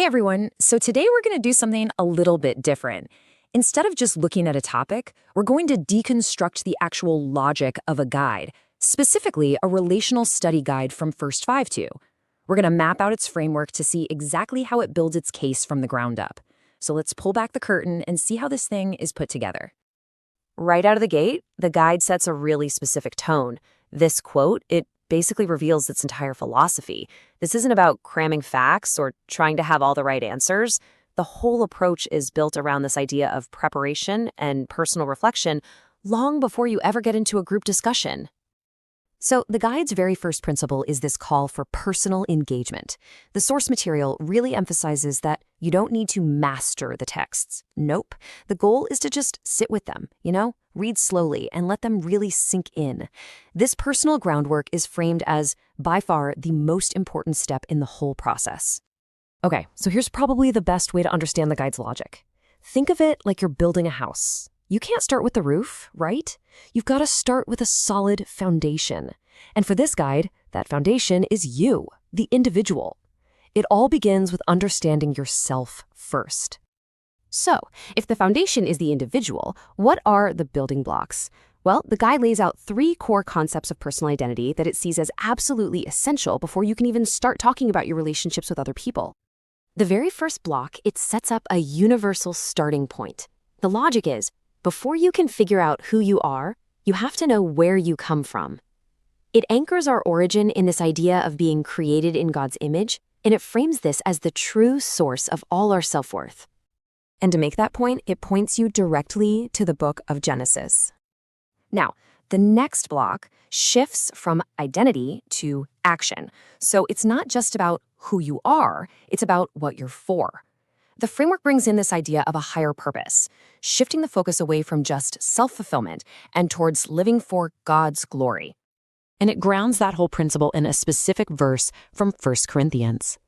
Hey everyone, so today we're going to do something a little bit different. Instead of just looking at a topic, we're going to deconstruct the actual logic of a guide, specifically a relational study guide from First52. We're going to map out its framework to see exactly how it builds its case from the ground up. So let's pull back the curtain and see how this thing is put together. Right out of the gate, the guide sets a really specific tone. This quote, it basically reveals its entire philosophy. This isn't about cramming facts or trying to have all the right answers. The whole approach is built around this idea of preparation and personal reflection long before you ever get into a group discussion. So the guide's very first principle is this call for personal engagement. The source material really emphasizes that you don't need to master the texts. Nope. The goal is to just sit with them, read slowly and let them really sink in. This personal groundwork is framed as, by far, the most important step in the whole process. Okay, so here's probably the best way to understand the guide's logic. Think of it like you're building a house. You can't start with the roof, right? You've got to start with a solid foundation. And for this guide, that foundation is you, the individual. It all begins with understanding yourself first. So, if the foundation is the individual, what are the building blocks? Well, the guide lays out 3 core concepts of personal identity that it sees as absolutely essential before you can even start talking about your relationships with other people. The very first block, it sets up a universal starting point. The logic is, before you can figure out who you are, you have to know where you come from. It anchors our origin in this idea of being created in God's image, and it frames this as the true source of all our self-worth. And to make that point, it points you directly to the book of Genesis. Now, the next block shifts from identity to action. So it's not just about who you are, it's about what you're for. The framework brings in this idea of a higher purpose, shifting the focus away from just self-fulfillment and towards living for God's glory. And it grounds that whole principle in a specific verse from 1 Corinthians.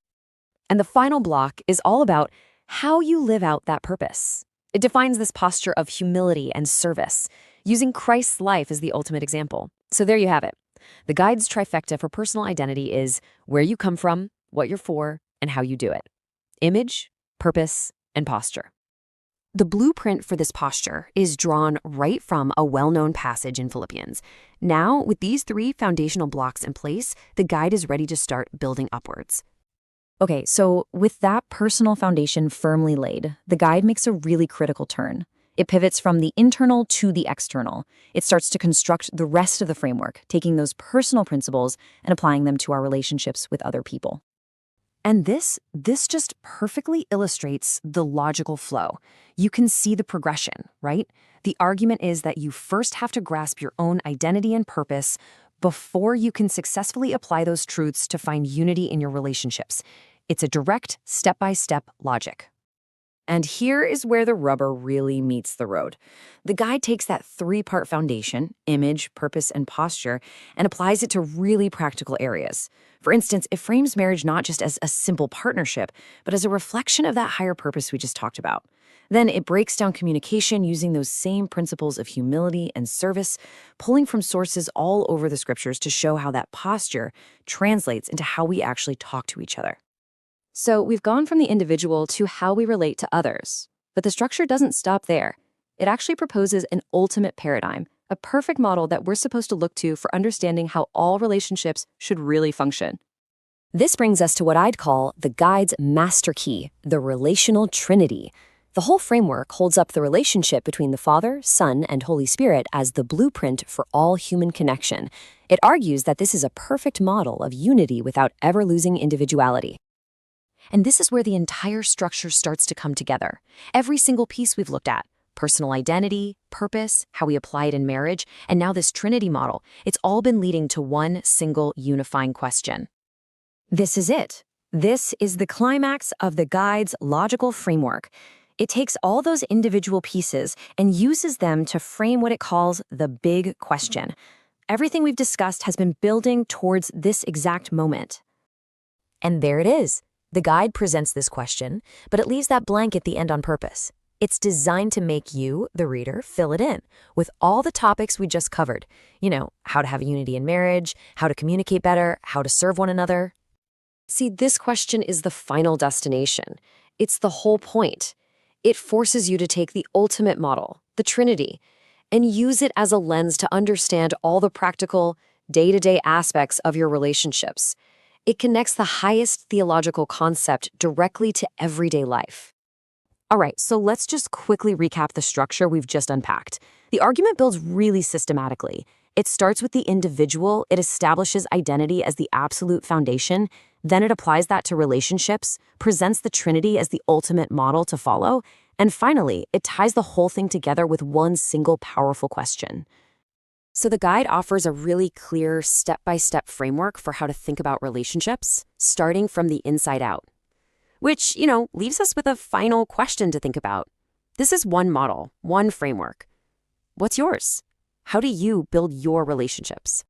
And the final block is all about how you live out that purpose. It defines this posture of humility and service, using Christ's life as the ultimate example. So there you have it. The guide's trifecta for personal identity is where you come from, what you're for, and how you do it. Image, purpose, and posture. The blueprint for this posture is drawn right from a well-known passage in Philippians. Now, with these 3 foundational blocks in place, the guide is ready to start building upwards. Okay, so with that personal foundation firmly laid, the guide makes a really critical turn. It pivots from the internal to the external. It starts to construct the rest of the framework, taking those personal principles and applying them to our relationships with other people. And this just perfectly illustrates the logical flow. You can see the progression, right? The argument is that you first have to grasp your own identity and purpose before you can successfully apply those truths to find unity in your relationships. It's a direct, step-by-step logic. And here is where the rubber really meets the road. The guide takes that 3-part foundation, image, purpose, and posture, and applies it to really practical areas. For instance, it frames marriage not just as a simple partnership, but as a reflection of that higher purpose we just talked about. Then it breaks down communication using those same principles of humility and service, pulling from sources all over the scriptures to show how that posture translates into how we actually talk to each other. So we've gone from the individual to how we relate to others. But the structure doesn't stop there. It actually proposes an ultimate paradigm, a perfect model that we're supposed to look to for understanding how all relationships should really function. This brings us to what I'd call the guide's master key, the relational trinity. The whole framework holds up the relationship between the Father, Son, and Holy Spirit as the blueprint for all human connection. It argues that this is a perfect model of unity without ever losing individuality. And this is where the entire structure starts to come together. Every single piece we've looked at, personal identity, purpose, how we apply it in marriage, and now this Trinity model, it's all been leading to one single unifying question. This is it. This is the climax of the guide's logical framework. It takes all those individual pieces and uses them to frame what it calls the big question. Everything we've discussed has been building towards this exact moment. And there it is. The guide presents this question, but it leaves that blank at the end on purpose. It's designed to make you, the reader, fill it in with all the topics we just covered. How to have a unity in marriage, how to communicate better, how to serve one another. See, this question is the final destination. It's the whole point. It forces you to take the ultimate model, the Trinity, and use it as a lens to understand all the practical, day-to-day aspects of your relationships. It connects the highest theological concept directly to everyday life. All right, so let's just quickly recap the structure we've just unpacked. The argument builds really systematically. It starts with the individual, it establishes identity as the absolute foundation, then it applies that to relationships, presents the Trinity as the ultimate model to follow, and finally, it ties the whole thing together with one single powerful question. So the guide offers a really clear step-by-step framework for how to think about relationships, starting from the inside out. Which, leaves us with a final question to think about. This is one model, one framework. What's yours? How do you build your relationships?